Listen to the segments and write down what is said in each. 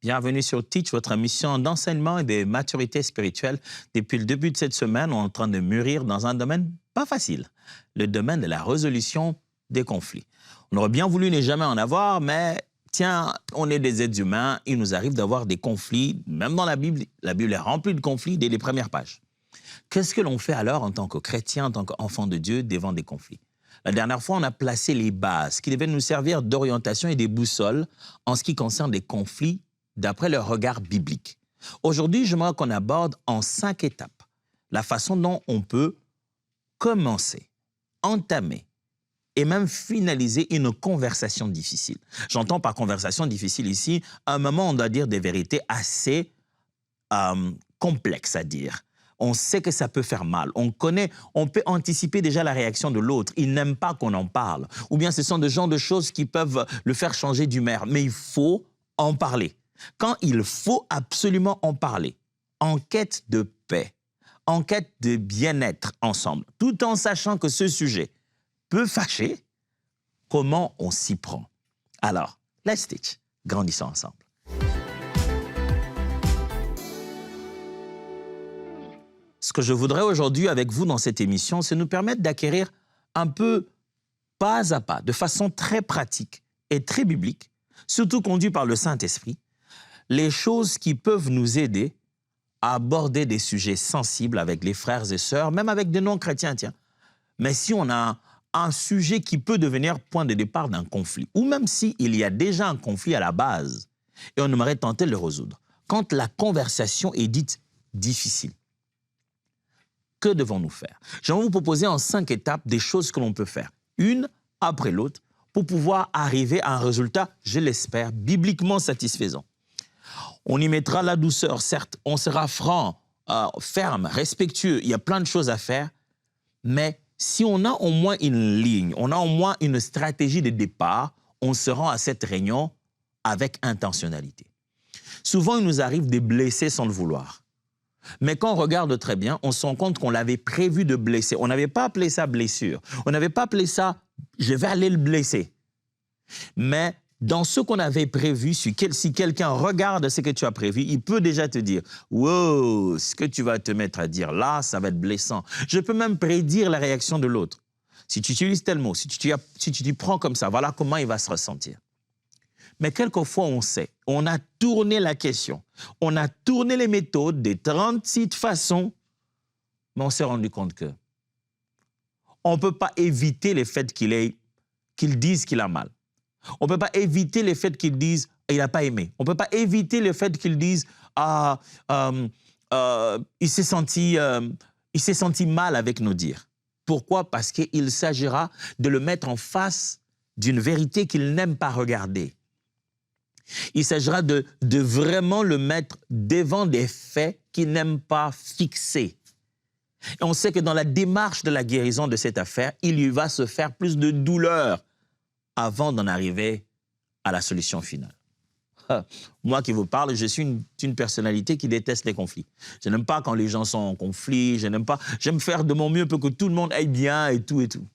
Bienvenue sur Teach, votre mission d'enseignement et de maturité spirituelle. Depuis le début de cette semaine, on est en train de mûrir dans un domaine pas facile, le domaine de la résolution des conflits. On aurait bien voulu ne jamais en avoir, mais tiens, on est des êtres humains, il nous arrive d'avoir des conflits, même dans la Bible est remplie de conflits dès les premières pages. Qu'est-ce que l'on fait alors en tant que chrétien, en tant qu'enfant de Dieu, devant des conflits? La dernière fois, on a placé les bases qui devaient nous servir d'orientation et des boussoles en ce qui concerne les conflits d'après le regard biblique. Aujourd'hui, j'aimerais qu'on aborde en 5 étapes la façon dont on peut commencer, entamer et même finaliser une conversation difficile. J'entends par conversation difficile ici, à un moment, on doit dire des vérités assez complexes à dire. On sait que ça peut faire mal. On peut anticiper déjà la réaction de l'autre. Il n'aime pas qu'on en parle. Ou bien ce sont des genres de choses qui peuvent le faire changer d'humeur. Mais il faut en parler. Quand il faut absolument en parler, en quête de paix, en quête de bien-être ensemble, tout en sachant que ce sujet peut fâcher, comment on s'y prend? Alors, let's teach, grandissons ensemble. Ce que je voudrais aujourd'hui avec vous dans cette émission, c'est nous permettre d'acquérir un peu, pas à pas, de façon très pratique et très biblique, surtout conduit par le Saint-Esprit, les choses qui peuvent nous aider à aborder des sujets sensibles avec les frères et sœurs, même avec des non-chrétiens, tiens. Mais si on a un sujet qui peut devenir point de départ d'un conflit, ou même s'il y a déjà un conflit à la base, et on aimerait tenter de le résoudre, quand la conversation est dite difficile, que devons-nous faire? J'aimerais vous proposer en 5 étapes des choses que l'on peut faire, une après l'autre, pour pouvoir arriver à un résultat, je l'espère, bibliquement satisfaisant. On y mettra la douceur, certes, on sera franc, ferme, respectueux, il y a plein de choses à faire, mais si on a au moins une ligne, on a au moins une stratégie de départ, on se rend à cette réunion avec intentionnalité. Souvent, il nous arrive de blesser sans le vouloir. Mais quand on regarde très bien, on se rend compte qu'on l'avait prévu de blesser. On n'avait pas appelé ça blessure. On n'avait pas appelé ça « je vais aller le blesser ». Mais dans ce qu'on avait prévu, si quelqu'un regarde ce que tu as prévu, il peut déjà te dire « wow, ce que tu vas te mettre à dire là, ça va être blessant ». Je peux même prédire la réaction de l'autre. Si tu utilises tel mot, si tu t'y prends comme ça, voilà comment il va se ressentir. Mais quelquefois, on sait, on a tourné la question, on a tourné les méthodes des 36 façons, mais on s'est rendu compte que on ne peut pas éviter le fait qu'il dise qu'il a mal. On ne peut pas éviter le fait qu'il dise qu'il n'a pas aimé. On ne peut pas éviter le fait qu'il dise il s'est senti mal avec nos dires. Pourquoi? Parce qu'il s'agira de le mettre en face d'une vérité qu'il n'aime pas regarder. Il s'agira de vraiment le mettre devant des faits qu'il n'aime pas fixer. Et on sait que dans la démarche de la guérison de cette affaire, il lui va se faire plus de douleur avant d'en arriver à la solution finale. Moi qui vous parle, je suis une personnalité qui déteste les conflits. Je n'aime pas quand les gens sont en conflit, j'aime faire de mon mieux pour que tout le monde aille bien et tout et tout.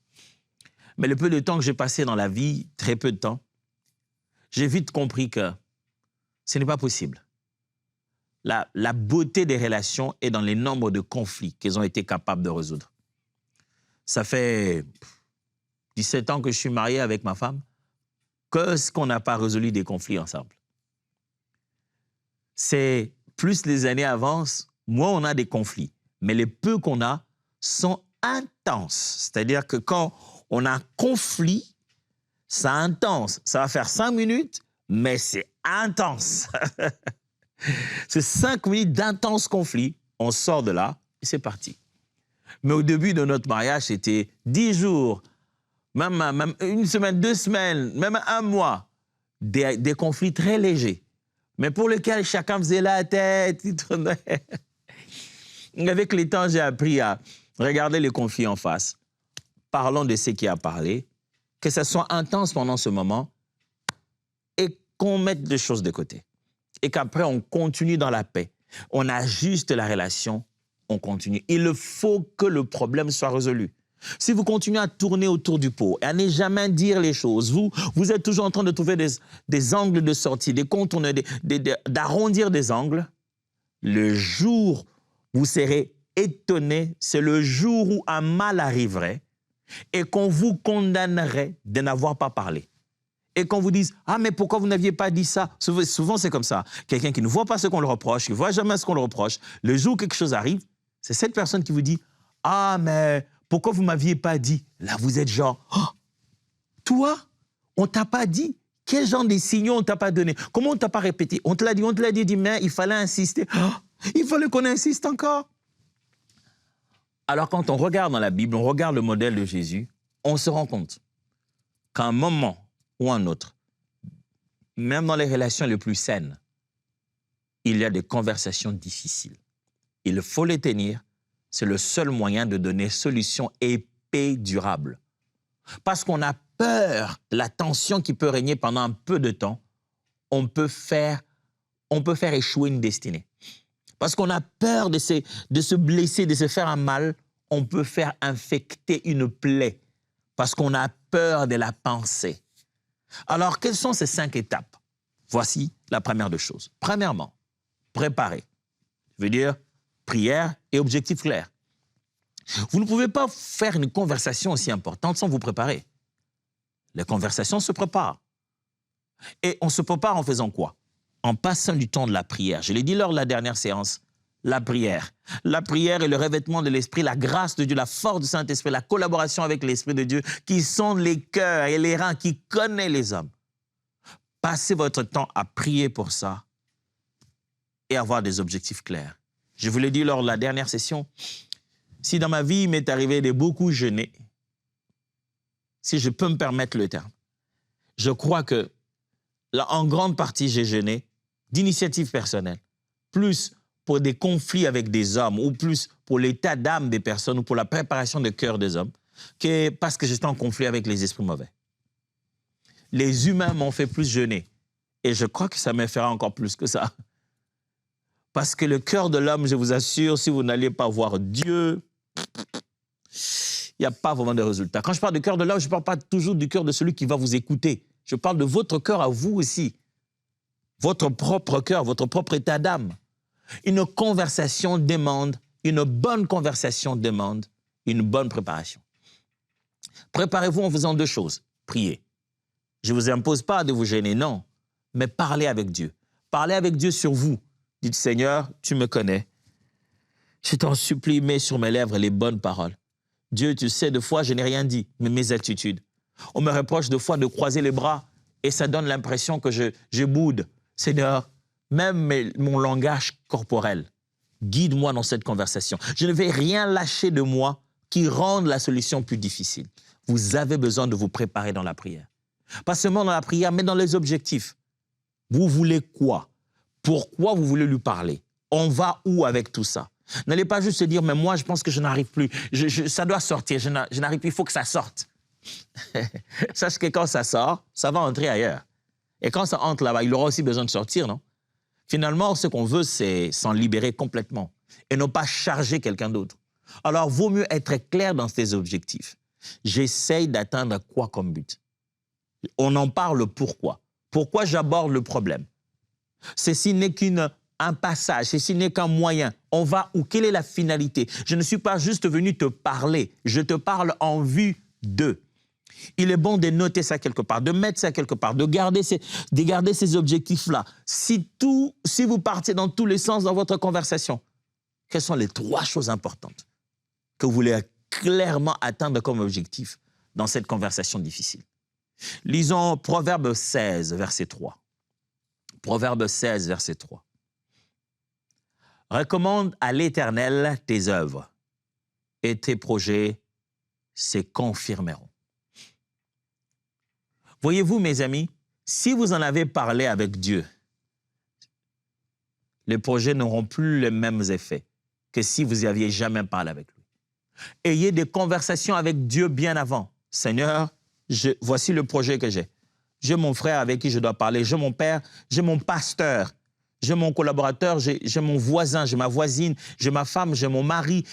Mais le peu de temps que j'ai passé dans la vie, très peu de temps, j'ai vite compris que ce n'est pas possible. La beauté des relations est dans les nombres de conflits qu'ils ont été capables de résoudre. Ça fait 17 ans que je suis marié avec ma femme. Qu'est-ce qu'on n'a pas résolu des conflits ensemble? C'est plus les années avancent, moins on a des conflits. Mais les peu qu'on a sont intenses. C'est-à-dire que quand on a un conflit, c'est intense. Ça va faire 5 minutes, mais c'est intense. C'est 5 minutes d'intense conflit. On sort de là et c'est parti. Mais au début de notre mariage, c'était 10 jours, même 1 semaine, 2 semaines, même 1 mois. Des conflits très légers, mais pour lesquels chacun faisait la tête. Avec le temps, j'ai appris à regarder les conflits en face. Parlons de ce qui a parlé, que ça soit intense pendant ce moment et qu'on mette des choses de côté. Et qu'après, on continue dans la paix. On ajuste la relation, on continue. Il faut que le problème soit résolu. si vous continuez à tourner autour du pot et à ne jamais dire les choses, vous êtes toujours en train de trouver des angles de sortie, des contours, d'arrondir des angles, le jour où vous serez étonné, c'est le jour où un mal arriverait et qu'on vous condamnerait de n'avoir pas parlé. Et qu'on vous dise « Ah, mais pourquoi vous n'aviez pas dit ça ?» Souvent, c'est comme ça. Quelqu'un qui ne voit pas ce qu'on le reproche, qui ne voit jamais ce qu'on le reproche, le jour où quelque chose arrive, c'est cette personne qui vous dit « Ah, mais pourquoi vous ne m'aviez pas dit ?» Là, vous êtes genre oh, « Toi, on ne t'a pas dit. Quel genre de signaux on ne t'a pas donné? Comment on ne t'a pas répété? On te l'a dit, mais il fallait insister. Oh, il fallait qu'on insiste encore. » Alors, quand on regarde dans la Bible, on regarde le modèle de Jésus, on se rend compte qu'à un moment ou un autre, même dans les relations les plus saines, il y a des conversations difficiles. Il faut les tenir. C'est le seul moyen de donner solution et paix durable. Parce qu'on a peur de la tension qui peut régner pendant un peu de temps, on peut faire échouer une destinée. Parce qu'on a peur de se blesser, de se faire un mal, on peut faire infecter une plaie. Parce qu'on a peur de la pensée. Alors, quelles sont ces 5 étapes? Voici la première des choses. Premièrement, préparer. Je veux dire, prière et objectif clair. Vous ne pouvez pas faire une conversation aussi importante sans vous préparer. Les conversations se préparent. Et on se prépare en faisant quoi? En passant du temps de la prière. Je l'ai dit lors de la dernière séance, la prière. La prière est le revêtement de l'Esprit, la grâce de Dieu, la force du Saint-Esprit, la collaboration avec l'Esprit de Dieu qui sonde les cœurs et les reins, qui connaît les hommes. Passez votre temps à prier pour ça et avoir des objectifs clairs. Je vous l'ai dit lors de la dernière session, si dans ma vie, il m'est arrivé de beaucoup jeûner, si je peux me permettre le terme, je crois que là, en grande partie, j'ai jeûné d'initiative personnelle, plus pour des conflits avec des hommes ou plus pour l'état d'âme des personnes ou pour la préparation de cœur des hommes, que parce que j'étais en conflit avec les esprits mauvais. Les humains m'ont fait plus jeûner et je crois que ça me fera encore plus que ça. Parce que le cœur de l'homme, je vous assure, si vous n'allez pas voir Dieu, il n'y a pas vraiment de résultat. Quand je parle du cœur de l'homme, je ne parle pas toujours du cœur de celui qui va vous écouter. Je parle de votre cœur à vous aussi. Votre propre cœur, votre propre état d'âme. Une conversation demande, une bonne conversation demande une bonne préparation. Préparez-vous en faisant 2 choses. Priez. Je ne vous impose pas de vous gêner, non. Mais parlez avec Dieu. Parlez avec Dieu sur vous. Dites, Seigneur, tu me connais. Je t'en supplie, mets sur mes lèvres les bonnes paroles. Dieu, tu sais, de fois, je n'ai rien dit, mais mes attitudes. On me reproche de fois de croiser les bras et ça donne l'impression que je boude. Seigneur, même mon langage corporel, guide-moi dans cette conversation. Je ne vais rien lâcher de moi qui rende la solution plus difficile. Vous avez besoin de vous préparer dans la prière. Pas seulement dans la prière, mais dans les objectifs. Vous voulez quoi? Pourquoi vous voulez lui parler? On va où avec tout ça? N'allez pas juste se dire, mais moi, je pense que je n'arrive plus. Ça doit sortir, je n'arrive plus, il faut que ça sorte. Sache que quand ça sort, ça va entrer ailleurs. Et quand ça entre là-bas, il aura aussi besoin de sortir, non? Finalement, ce qu'on veut, c'est s'en libérer complètement et ne pas charger quelqu'un d'autre. Alors, vaut mieux être clair dans ses objectifs. J'essaye d'atteindre quoi comme but? On en parle pourquoi. Pourquoi j'aborde le problème? Ceci n'est qu'un passage, ceci n'est qu'un moyen. On va où? Quelle est la finalité? Je ne suis pas juste venu te parler, je te parle en vue d'eux. Il est bon de noter ça quelque part, de mettre ça quelque part, de garder ces objectifs-là. Si vous partez dans tous les sens dans votre conversation, quelles sont les 3 choses importantes que vous voulez clairement atteindre comme objectif dans cette conversation difficile? Lisons Proverbe 16, verset 3. Proverbe 16, verset 3. Recommande à l'Éternel tes œuvres et tes projets se confirmeront. Voyez-vous, mes amis, si vous en avez parlé avec Dieu, les projets n'auront plus les mêmes effets que si vous n'y aviez jamais parlé avec lui. Ayez des conversations avec Dieu bien avant. Seigneur, voici le projet que j'ai. J'ai mon frère avec qui je dois parler, j'ai mon père, j'ai mon pasteur, j'ai mon collaborateur, j'ai mon voisin, j'ai ma voisine, j'ai ma femme, j'ai mon mari,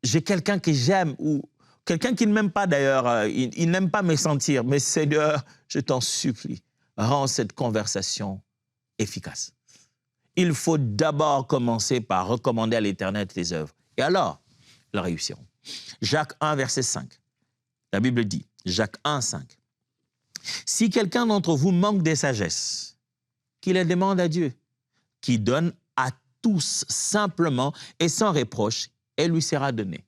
j'ai quelqu'un que j'aime ou quelqu'un qui ne m'aime pas d'ailleurs, il n'aime pas me sentir, mais Seigneur, je t'en supplie, rends cette conversation efficace. Il faut d'abord commencer par recommander à l'Éternel tes œuvres. Et alors, ils réussiront. Jacques 1, verset 5. La Bible dit, Jacques 1, 5. Si quelqu'un d'entre vous manque de sagesse, qu'il la demande à Dieu, qui donne à tous simplement et sans reproche, elle lui sera donnée.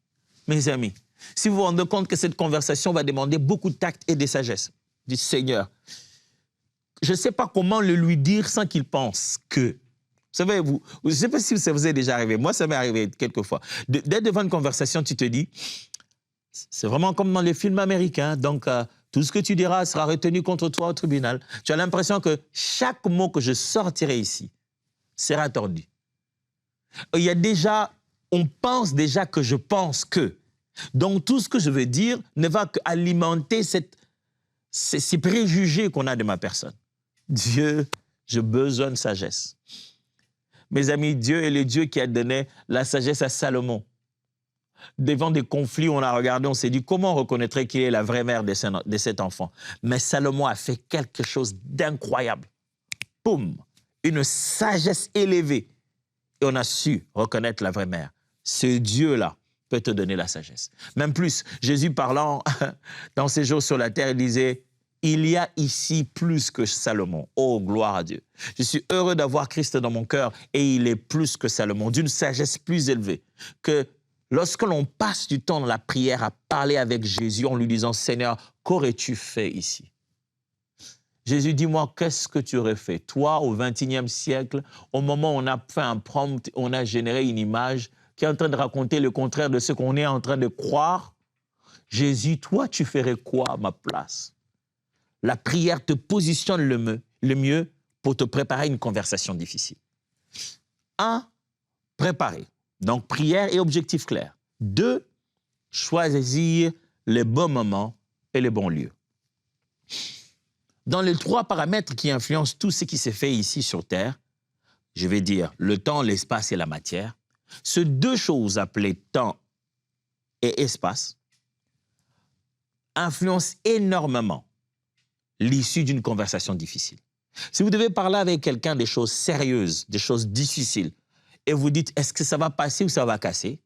Mes amis, si vous vous rendez compte que cette conversation va demander beaucoup de tact et de sagesse, du Seigneur, je ne sais pas comment le lui dire sans qu'il pense que. Vous savez, je ne sais pas si ça vous est déjà arrivé. Moi, ça m'est arrivé quelquefois. D'être devant une conversation, tu te dis, c'est vraiment comme dans les films américains. Donc, tout ce que tu diras sera retenu contre toi au tribunal. Tu as l'impression que chaque mot que je sortirai ici sera tordu. Il y a déjà, on pense déjà que je pense que. Donc, tout ce que je veux dire ne va qu'alimenter ces préjugés qu'on a de ma personne. Dieu, j'ai besoin de sagesse. Mes amis, Dieu est le Dieu qui a donné la sagesse à Salomon. Devant des conflits, on a regardé, on s'est dit, comment on reconnaîtrait qu'il est la vraie mère de cet enfant? Mais Salomon a fait quelque chose d'incroyable. Boum! Une sagesse élevée. Et on a su reconnaître la vraie mère. Ce Dieu-là peut te donner la sagesse. Même plus, Jésus parlant dans ses jours sur la terre, il disait, il y a ici plus que Salomon. Oh, gloire à Dieu. Je suis heureux d'avoir Christ dans mon cœur et il est plus que Salomon, d'une sagesse plus élevée. Que lorsque l'on passe du temps dans la prière à parler avec Jésus en lui disant, Seigneur, qu'aurais-tu fait ici? Jésus, dis-moi, qu'est-ce que tu aurais fait? Toi, au XXIe siècle, au moment où on a fait un prompt, on a généré une image qui est en train de raconter le contraire de ce qu'on est en train de croire. Jésus, toi, tu ferais quoi à ma place? La prière te positionne le mieux pour te préparer à une conversation difficile. 1, préparer. Donc, prière et objectif clair. 2, choisir les bons moments et les bons lieux. Dans les 3 paramètres qui influencent tout ce qui s'est fait ici sur Terre, je vais dire le temps, l'espace et la matière, ces 2 choses appelées temps et espace influencent énormément l'issue d'une conversation difficile. Si vous devez parler avec quelqu'un des choses sérieuses, des choses difficiles, et vous dites, est-ce que ça va passer ou ça va casser?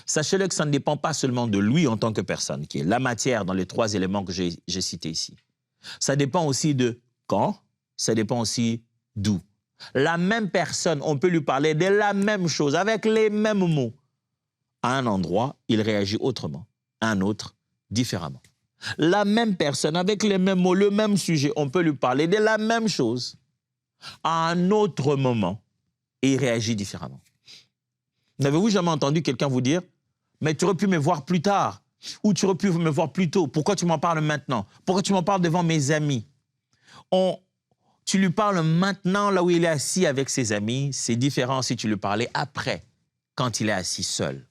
Sachez-le que ça ne dépend pas seulement de lui en tant que personne, qui est la matière dans les 3 éléments que j'ai cités ici. Ça dépend aussi de quand, ça dépend aussi d'où. La même personne, on peut lui parler de la même chose, avec les mêmes mots. À un endroit, il réagit autrement, à un autre, différemment. La même personne, avec les mêmes mots, le même sujet, on peut lui parler de la même chose à un autre moment et il réagit différemment. N'avez-vous jamais entendu quelqu'un vous dire « Mais tu aurais pu me voir plus tard » ou « Tu aurais pu me voir plus tôt, pourquoi tu m'en parles maintenant? Pourquoi tu m'en parles devant mes amis ?» Tu lui parles maintenant là où il est assis avec ses amis, c'est différent si tu lui parlais après, quand il est assis seul.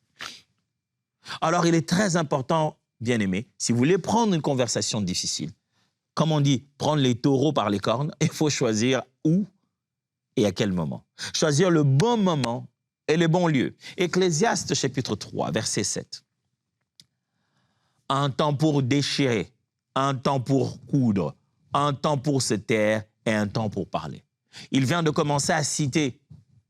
Alors il est très important, bien-aimé, si vous voulez prendre une conversation difficile, comme on dit, prendre les taureaux par les cornes, il faut choisir où et à quel moment. Choisir le bon moment et le bon lieu. Ecclésiaste chapitre 3, verset 7. Un temps pour déchirer, un temps pour coudre, un temps pour se taire et un temps pour parler. Il vient de commencer à citer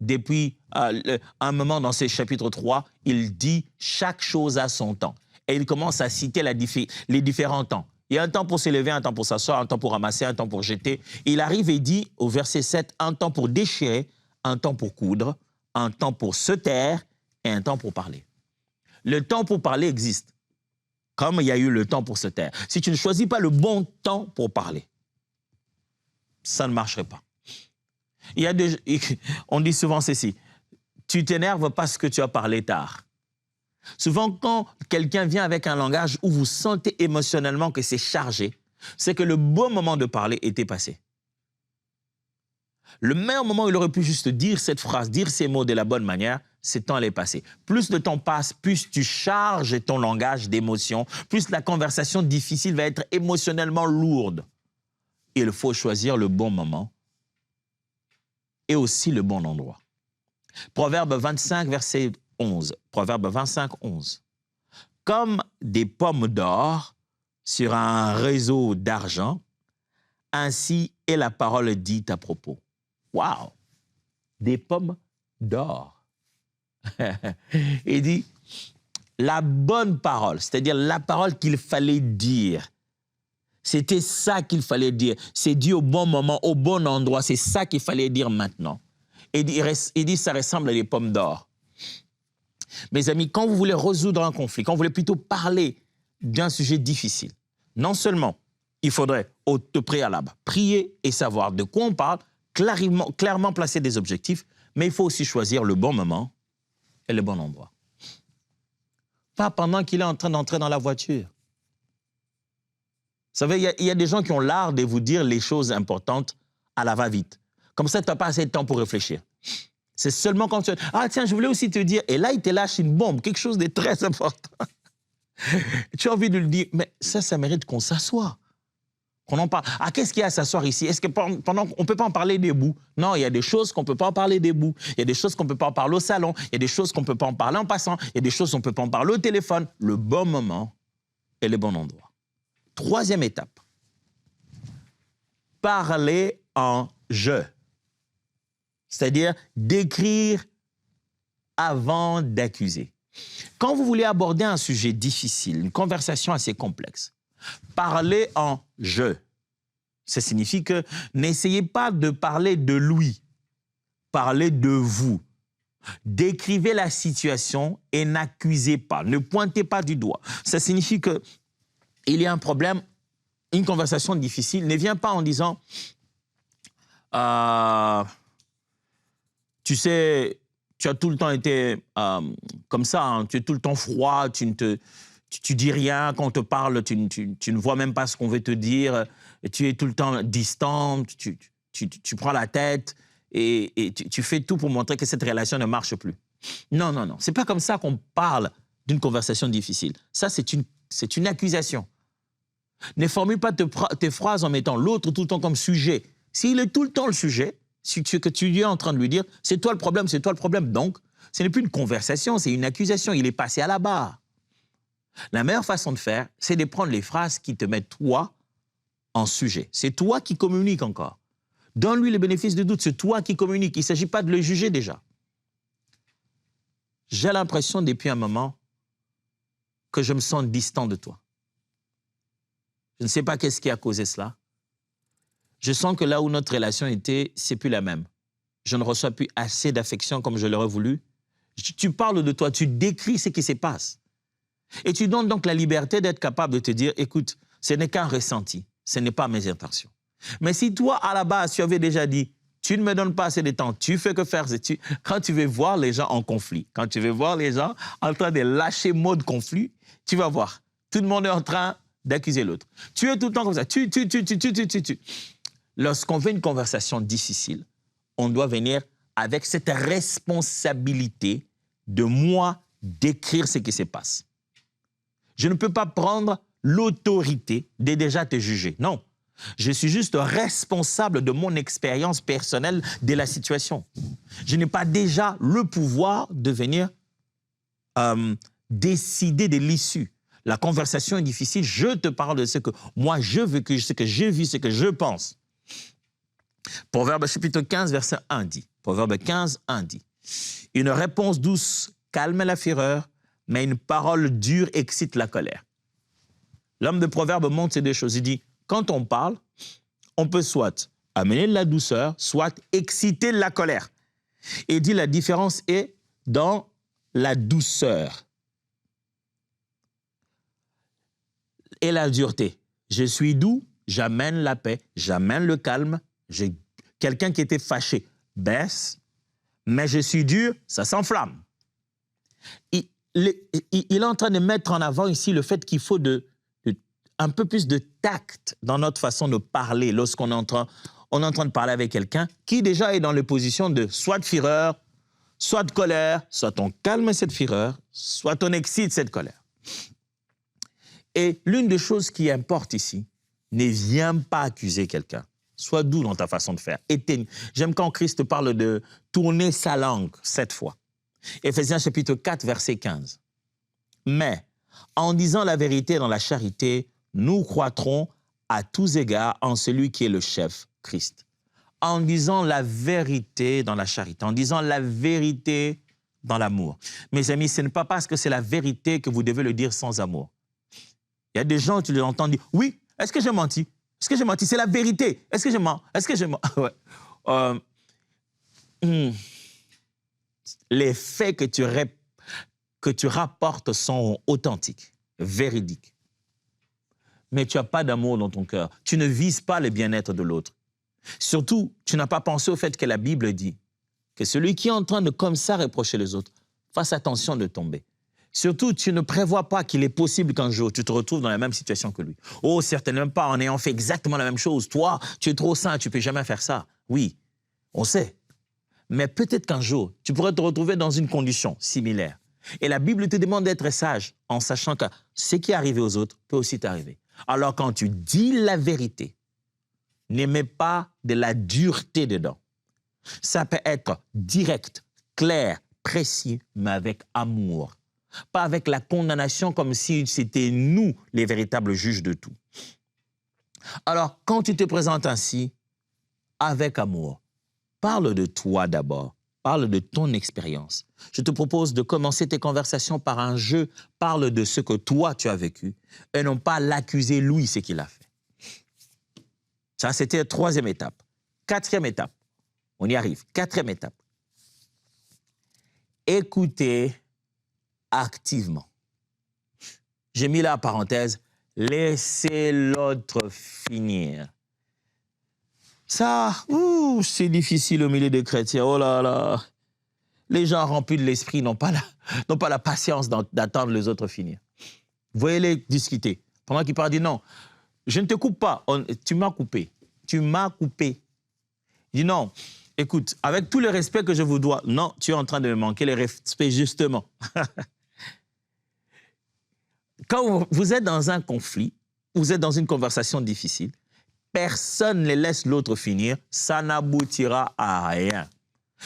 depuis un moment dans ce chapitre 3, il dit chaque chose a son temps. Et il commence à citer les différents temps. Il y a un temps pour se lever, un temps pour s'asseoir, un temps pour ramasser, un temps pour jeter. Il arrive et dit au verset 7, un temps pour déchirer, un temps pour coudre, un temps pour se taire et un temps pour parler. Le temps pour parler existe, comme il y a eu le temps pour se taire. Si tu ne choisis pas le bon temps pour parler, ça ne marcherait pas. On dit souvent ceci, tu t'énerves parce que tu as parlé tard. Souvent, quand quelqu'un vient avec un langage où vous sentez émotionnellement que c'est chargé, c'est que le bon moment de parler était passé. Le meilleur moment où il aurait pu juste dire cette phrase, dire ces mots de la bonne manière, ce temps est passé. Plus le temps passe, plus tu charges ton langage d'émotion, plus la conversation difficile va être émotionnellement lourde. Il faut choisir le bon moment et aussi le bon endroit. Proverbe 25, verset 11. Proverbe 25, 11. comme des pommes d'or sur un réseau d'argent, ainsi est la parole dite à propos. Waouh! Des pommes d'or. Il dit, la bonne parole, c'est-à-dire la parole qu'il fallait dire. C'était ça qu'il fallait dire. C'est dit au bon moment, au bon endroit. C'est ça qu'il fallait dire maintenant. Et il dit, ça ressemble à des pommes d'or. Mes amis, quand vous voulez résoudre un conflit, quand vous voulez plutôt parler d'un sujet difficile, non seulement il faudrait au préalable prier et savoir de quoi on parle, clairement placer des objectifs, mais il faut aussi choisir le bon moment et le bon endroit. Pas pendant qu'il est en train d'entrer dans la voiture. Vous savez, il y a des gens qui ont l'art de vous dire les choses importantes à la va-vite. Comme ça, tu n'as pas assez de temps pour réfléchir. C'est seulement quand tu... Ah tiens, je voulais aussi te dire... Et là, il te lâche une bombe, quelque chose de très important. Tu as envie de lui dire, mais ça mérite qu'on s'assoie. Qu'on en parle. Ah, qu'est-ce qu'il y a à s'asseoir ici? Est-ce que on ne peut pas en parler debout? Non, il y a des choses qu'on ne peut pas en parler debout. Il y a des choses qu'on ne peut pas en parler au salon. Il y a des choses qu'on ne peut pas en parler en passant. Il y a des choses qu'on ne peut pas en parler au téléphone. Le bon moment et le bon endroit. Troisième étape. Parler en je. C'est-à-dire d'écrire avant d'accuser. Quand vous voulez aborder un sujet difficile, une conversation assez complexe, parlez en je. Ça signifie que n'essayez pas de parler de lui, parlez de vous. Décrivez la situation et n'accusez pas, ne pointez pas du doigt. Ça signifie qu'il y a un problème, une conversation difficile, ne vient pas en disant tu sais, tu as tout le temps été comme ça, hein, tu es tout le temps froid, tu dis rien, quand on te parle, tu ne vois même pas ce qu'on veut te dire, et tu es tout le temps distant, tu prends la tête et tu fais tout pour montrer que cette relation ne marche plus. Non, non, non, c'est pas comme ça qu'on parle d'une conversation difficile. Ça, c'est une accusation. Ne formule pas tes phrases en mettant l'autre tout le temps comme sujet. S'il est tout le temps le sujet, ce que tu es en train de lui dire, c'est toi le problème, c'est toi le problème. Donc, ce n'est plus une conversation, c'est une accusation. Il est passé à la barre. La meilleure façon de faire, c'est de prendre les phrases qui te mettent toi en sujet. C'est toi qui communiques encore. Donne-lui le bénéfice du doute, c'est toi qui communiques. Il ne s'agit pas de le juger déjà. J'ai l'impression depuis un moment que je me sens distant de toi. Je ne sais pas qu'est-ce qui a causé cela. Je sens que là où notre relation était, c'est plus la même. Je ne reçois plus assez d'affection comme je l'aurais voulu. Tu parles de toi, tu décris ce qui se passe. Et tu donnes donc la liberté d'être capable de te dire, écoute, ce n'est qu'un ressenti, ce n'est pas mes intentions. Mais si toi, à la base, tu avais déjà dit, tu ne me donnes pas assez de temps, tu fais que faire, quand tu veux voir les gens en conflit, quand tu veux voir les gens en train de lâcher mode conflit, tu vas voir, tout le monde est en train d'accuser l'autre. Tu es tout le temps comme ça, tu. Lorsqu'on veut une conversation difficile, on doit venir avec cette responsabilité de moi d'écrire ce qui se passe. Je ne peux pas prendre l'autorité de déjà te juger. Non, je suis juste responsable de mon expérience personnelle de la situation. Je n'ai pas déjà le pouvoir de venir décider de l'issue. La conversation est difficile, je te parle de ce que moi je veux, ce que j'ai vu, ce que je pense. Proverbe chapitre 15, verset 1 dit, Proverbe 15, 1 dit, « Une réponse douce calme la fureur, mais une parole dure excite la colère. » L'homme de Proverbe montre ces deux choses. Il dit, quand on parle, on peut soit amener de la douceur, soit exciter de la colère. Et il dit, la différence est dans la douceur et la dureté. Je suis doux, j'amène la paix, j'amène le calme. Quelqu'un qui était fâché baisse, mais je suis dur, ça s'enflamme. Il est en train de mettre en avant ici le fait qu'il faut un peu plus de tact dans notre façon de parler lorsqu'on est en train de parler avec quelqu'un qui déjà est dans les positions de soit de fureur, soit de colère, soit on calme cette fureur, soit on excite cette colère. Et l'une des choses qui importe ici, ne viens pas accuser quelqu'un. Sois doux dans ta façon de faire. J'aime quand Christ parle de tourner sa langue 7 fois. Éphésiens chapitre 4, verset 15. Mais En disant la vérité dans la charité, nous croîtrons à tous égards en celui qui est le chef, Christ. En disant la vérité dans la charité, en disant la vérité dans l'amour. Mes amis, ce n'est pas parce que c'est la vérité que vous devez le dire sans amour. Il y a des gens, tu les entends dire, oui, est-ce que j'ai menti? Est-ce que j'ai menti? C'est la vérité. Est-ce que je mens? Est-ce que je mens? Ouais. Les faits que tu rapportes sont authentiques, véridiques. Mais tu n'as pas d'amour dans ton cœur. Tu ne vises pas le bien-être de l'autre. Surtout, tu n'as pas pensé au fait que la Bible dit que celui qui est en train de comme ça reprocher les autres, fasse attention de tomber. Surtout, tu ne prévois pas qu'il est possible qu'un jour, tu te retrouves dans la même situation que lui. Oh, certainement pas en ayant fait exactement la même chose. Toi, tu es trop saint, tu ne peux jamais faire ça. Oui, on sait. Mais peut-être qu'un jour, tu pourrais te retrouver dans une condition similaire. Et la Bible te demande d'être sage en sachant que ce qui est arrivé aux autres peut aussi t'arriver. Alors quand tu dis la vérité, n'aimez pas de la dureté dedans. Ça peut être direct, clair, précis, mais avec amour. Pas avec la condamnation comme si c'était nous les véritables juges de tout. Alors, quand tu te présentes ainsi, avec amour, parle de toi d'abord, parle de ton expérience. Je te propose de commencer tes conversations par un jeu, parle de ce que toi tu as vécu et non pas l'accuser lui ce qu'il a fait. Ça, c'était la troisième étape. Quatrième étape, on y arrive. Quatrième étape. Écoutez activement. J'ai mis là en parenthèse, laissez l'autre finir. Ça, c'est difficile au milieu des chrétiens. Oh là là. Les gens remplis de l'esprit n'ont pas la patience d'attendre les autres finir. Voyez-les discuter. Pendant qu'ils parlent, disent non, je ne te coupe pas. Tu m'as coupé. Tu m'as coupé. Il dit non, écoute, avec tout le respect que je vous dois, non, tu es en train de me manquer le respect justement. Quand vous êtes dans un conflit, vous êtes dans une conversation difficile, personne ne laisse l'autre finir, ça n'aboutira à rien.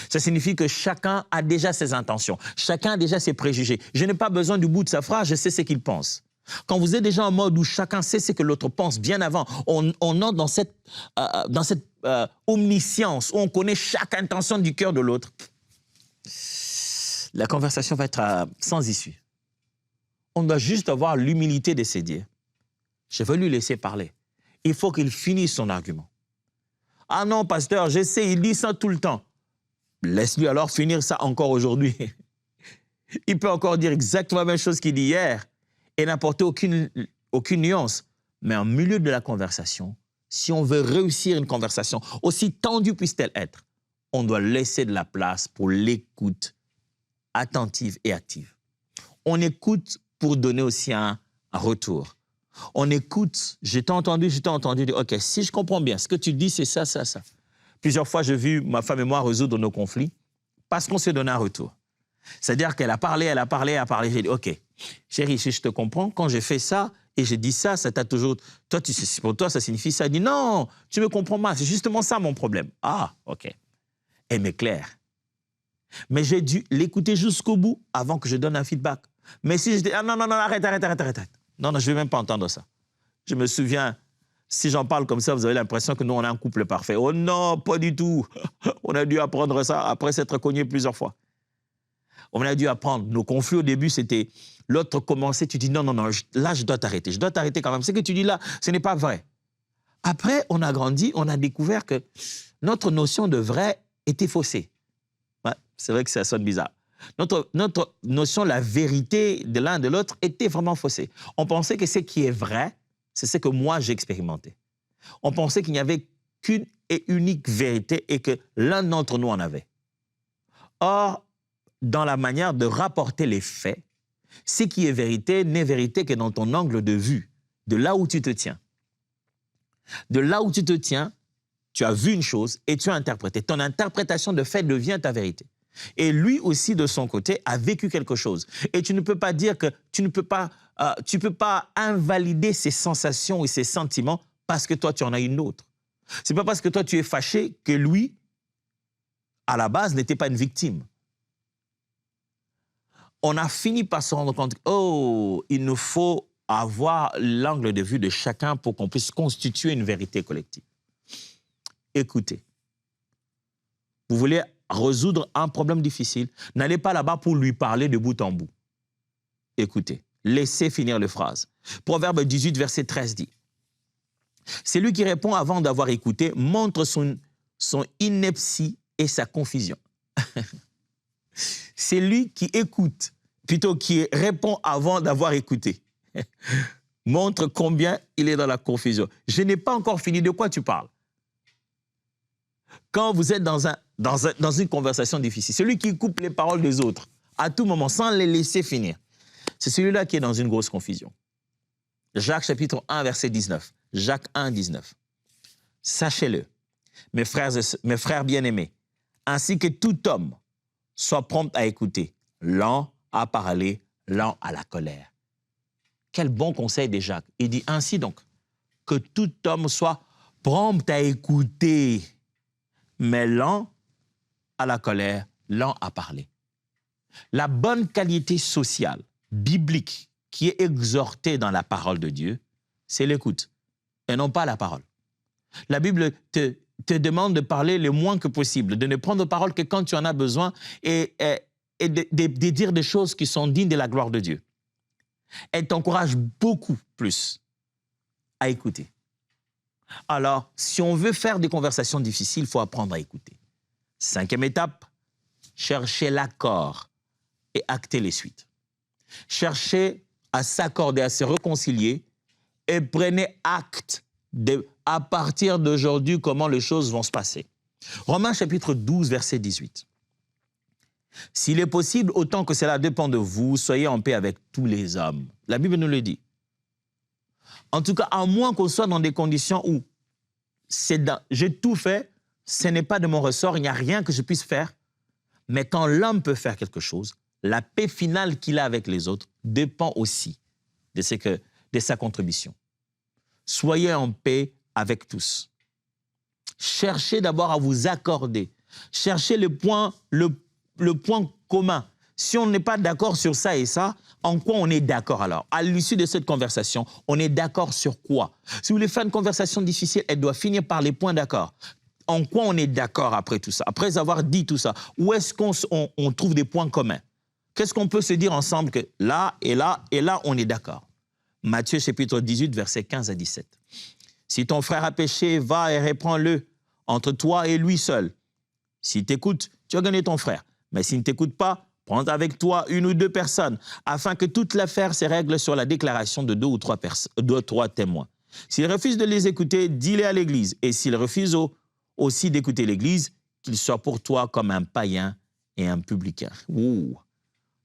Ça signifie que chacun a déjà ses intentions, chacun a déjà ses préjugés. Je n'ai pas besoin du bout de sa phrase, je sais ce qu'il pense. Quand vous êtes déjà en mode où chacun sait ce que l'autre pense bien avant, on entre dans cette omniscience où on connaît chaque intention du cœur de l'autre. La conversation va être sans issue. On doit juste avoir l'humilité de se dire, je veux lui laisser parler. Il faut qu'il finisse son argument. Ah non, pasteur, je sais, il dit ça tout le temps. Laisse-lui alors finir ça encore aujourd'hui. Il peut encore dire exactement la même chose qu'il dit hier et n'apporter aucune nuance. Mais en milieu de la conversation, si on veut réussir une conversation, aussi tendue puisse-t-elle être, on doit laisser de la place pour l'écoute attentive et active. On écoute pour donner aussi un retour. On écoute, je t'ai entendu, dire, ok, si je comprends bien, ce que tu dis, c'est ça, ça, ça. Plusieurs fois, j'ai vu ma femme et moi résoudre nos conflits parce qu'on s'est donné un retour. C'est-à-dire qu'elle a parlé. J'ai dit, ok, chérie, si je te comprends, quand j'ai fait ça et j'ai dit ça, ça t'a toujours... Toi, pour toi, ça signifie ça. Elle dit, non, tu me comprends mal, c'est justement ça mon problème. Ah, ok. Elle m'éclaire. Mais j'ai dû l'écouter jusqu'au bout avant que je donne un feedback. Mais si je dis, ah non, arrête. Non, je ne vais même pas entendre ça. Je me souviens, si j'en parle comme ça, vous avez l'impression que nous, on a un couple parfait. Oh non, pas du tout. On a dû apprendre ça après s'être cogné plusieurs fois. On a dû apprendre. Nos conflits au début, c'était l'autre commençait, tu dis non, là, je dois t'arrêter. Je dois t'arrêter quand même. Ce que tu dis là, ce n'est pas vrai. Après, on a grandi, on a découvert que notre notion de vrai était faussée. Ouais, c'est vrai que ça sonne bizarre. Notre notion, la vérité de l'un de l'autre était vraiment faussée. On pensait que ce qui est vrai, c'est ce que moi j'ai expérimenté. On pensait qu'il n'y avait qu'une et unique vérité et que l'un d'entre nous en avait. Or, dans la manière de rapporter les faits, ce qui est vérité n'est vérité que dans ton angle de vue, de là où tu te tiens. De là où tu te tiens, tu as vu une chose et tu as interprété. Ton interprétation de fait devient ta vérité. Et lui aussi, de son côté, a vécu quelque chose. Et tu ne peux pas dire que tu peux pas invalider ses sensations et ses sentiments parce que toi, tu en as une autre. C'est pas parce que toi, tu es fâché que lui, à la base, n'était pas une victime. on a fini par se rendre compte, oh, il nous faut avoir l'angle de vue de chacun pour qu'on puisse constituer une vérité collective. Écoutez, vous voulez résoudre un problème difficile, n'allez pas là-bas pour lui parler de bout en bout. Écoutez, laissez finir les phrases. Proverbe 18, verset 13 dit, « C'est lui qui répond avant d'avoir écouté, montre son ineptie et sa confusion. » C'est lui qui écoute, plutôt qui répond avant d'avoir écouté. Montre combien il est dans la confusion. Je n'ai pas encore fini. De quoi tu parles? Quand vous êtes dans une conversation difficile, celui qui coupe les paroles des autres, à tout moment, sans les laisser finir, c'est celui-là qui est dans une grosse confusion. Jacques chapitre 1, verset 19. Jacques 1, 19. Sachez-le, mes frères bien-aimés, ainsi que tout homme soit prompt à écouter, lent à parler, lent à la colère. Quel bon conseil de Jacques. Il dit ainsi donc, que tout homme soit prompt à écouter, mais lent à la colère, lent à parler. La bonne qualité sociale, biblique, qui est exhortée dans la parole de Dieu, c'est l'écoute, et non pas la parole. La Bible te demande de parler le moins que possible, de ne prendre parole que quand tu en as besoin et de dire des choses qui sont dignes de la gloire de Dieu. Elle t'encourage beaucoup plus à écouter. Alors, si on veut faire des conversations difficiles, il faut apprendre à écouter. 5e étape, chercher l'accord et acter les suites. Cherchez à s'accorder, à se réconcilier et prenez acte à partir d'aujourd'hui comment les choses vont se passer. Romains chapitre 12, verset 18. S'il est possible, autant que cela dépend de vous, soyez en paix avec tous les hommes. La Bible nous le dit. En tout cas, à moins qu'on soit dans des conditions où j'ai tout fait, ce n'est pas de mon ressort, il n'y a rien que je puisse faire. Mais quand l'homme peut faire quelque chose, la paix finale qu'il a avec les autres dépend aussi de sa contribution. Soyez en paix avec tous. Cherchez d'abord à vous accorder. Cherchez le point commun. Si on n'est pas d'accord sur ça et ça, en quoi on est d'accord alors? À l'issue de cette conversation, on est d'accord sur quoi? Si vous voulez faire une conversation difficile, elle doit finir par les points d'accord. En quoi on est d'accord après tout ça? Après avoir dit tout ça, où est-ce qu'on trouve des points communs? Qu'est-ce qu'on peut se dire ensemble que là et là et là, on est d'accord? Matthieu chapitre 18, versets 15 à 17. Si ton frère a péché, va et reprends-le entre toi et lui seul. S'il t'écoute, tu as gagné ton frère. Mais s'il ne t'écoute pas, prends avec toi 1 ou 2 personnes, afin que toute l'affaire se règle sur la déclaration de 2 ou 3 témoins. S'il refuse de les écouter, dis-les à l'Église. Et s'il refuse aussi d'écouter l'Église, qu'il soit pour toi comme un païen et un publicain. Ouh,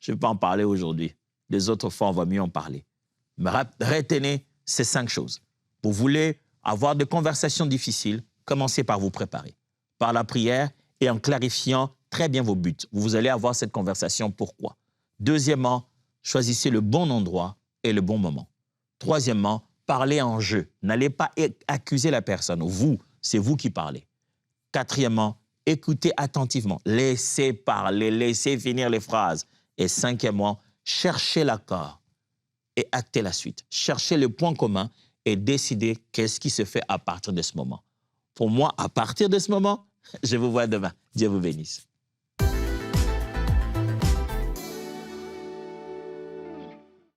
je ne vais pas en parler aujourd'hui. Les autres fois, on va mieux en parler. Mais retenez ces 5 choses. Vous voulez avoir des conversations difficiles, commencez par vous préparer. Par la prière et en clarifiant très bien vos buts. Vous allez avoir cette conversation. Pourquoi? Deuxièmement, choisissez le bon endroit et le bon moment. Troisièmement, parlez en jeu. N'allez pas accuser la personne. Vous, c'est vous qui parlez. Quatrièmement, écoutez attentivement. Laissez parler, laissez finir les phrases. Et cinquièmement, cherchez l'accord et actez la suite. Cherchez le point commun et décidez qu'est-ce qui se fait à partir de ce moment. Pour moi, à partir de ce moment, je vous vois demain. Dieu vous bénisse.